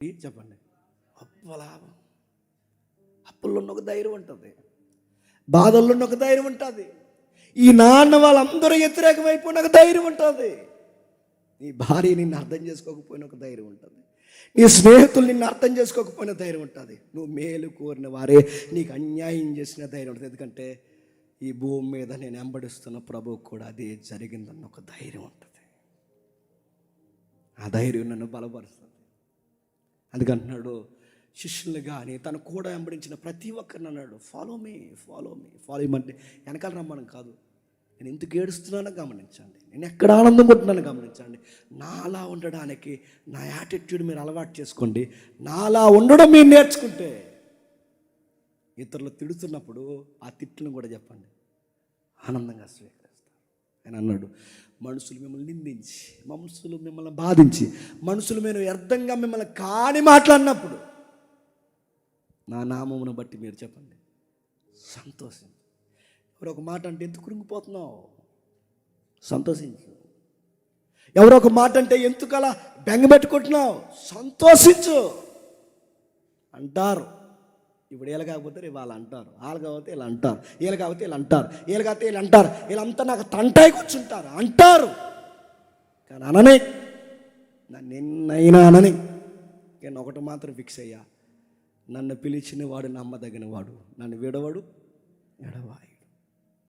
చెప్పండి. అప్పలాభం. అప్పుల్లో ఉన్న ఒక ధైర్యం ఉంటుంది, బాధల్లో ఉన్న ఒక ధైర్యం ఉంటుంది, ఈ నాన్న వాళ్ళందరూ వ్యతిరేకమైపోయిన ఒక ధైర్యం ఉంటుంది, నీ భార్య నిన్ను అర్థం చేసుకోకపోయిన ఒక ధైర్యం ఉంటుంది, నీ స్నేహితులు నిన్ను అర్థం చేసుకోకపోయిన ధైర్యం ఉంటుంది, నువ్వు మేలు కోరిన వారే నీకు అన్యాయం చేసిన ధైర్యం ఉంటుంది. ఎందుకంటే ఈ భూమి మీద నేను వెంబడిస్తున్న ప్రభువు కూడా అదే జరిగిందన్న ఒక ధైర్యం ఉంటుంది. ఆ ధైర్యం నన్ను బలపరుస్తుంది. అందుకంటున్నాడు శిష్యులు కానీ తను కూడా వెంబడించిన ప్రతి ఒక్కరిని అన్నాడు, ఫాలో మీ ఫాలో ఇవ్వమంటే వెనకాల రమ్మని కాదు, నేను ఎందుకు ఏడుస్తున్నానో గమనించండి, నేను ఎక్కడ ఆనందం కొట్టున్నానో గమనించండి. నాలా ఉండడానికి నా యాటిట్యూడ్ మీరు అలవాటు చేసుకోండి. నాలా ఉండడం మీరు నేర్చుకుంటే ఇతరులు తిడుతున్నప్పుడు ఆ తిట్లను కూడా చెప్పండి, ఆనందంగా స్వీకరిస్తారు. ఆయన అన్నాడు, మనుషులు మిమ్మల్ని నిందించి, మనుషులు మిమ్మల్ని బాధించి, మనుషులు మీరు వ్యర్థంగా మిమ్మల్ని కాని మాట్లాడినప్పుడు నా నామమును బట్టి మీరు చెప్పండి సంతోషించు. ఎవరో ఒక మాట అంటే ఎందుకు కృంగిపోతున్నావు, సంతోషించు. ఎవరో ఒక మాట అంటే ఎందుకు అలా బెంగపెట్టుకుంటున్నావు, సంతోషించు. అంటారు ఇప్పుడు వీళ్ళు కాకపోతే రేపు వాళ్ళు అంటారు, వాళ్ళు కాకపోతే వీళ్ళు అంటారు, వీళ్ళు కాకపోతే వీళ్ళు అంటారు, వీళ్ళు కాకపోతే వీళ్ళు అంటారు, వీళ్ళంతా నాకు తంటాయి కూర్చుంటారు అంటారు. కానీ అనని, నన్ను ఎన్నైనా అనని, నేను ఒకటి మాత్రం ఫిక్స్ అయ్యా, నన్ను పిలిచిన వాడు నమ్మదగిన వాడు, నన్ను విడవడు ఎడవాయి.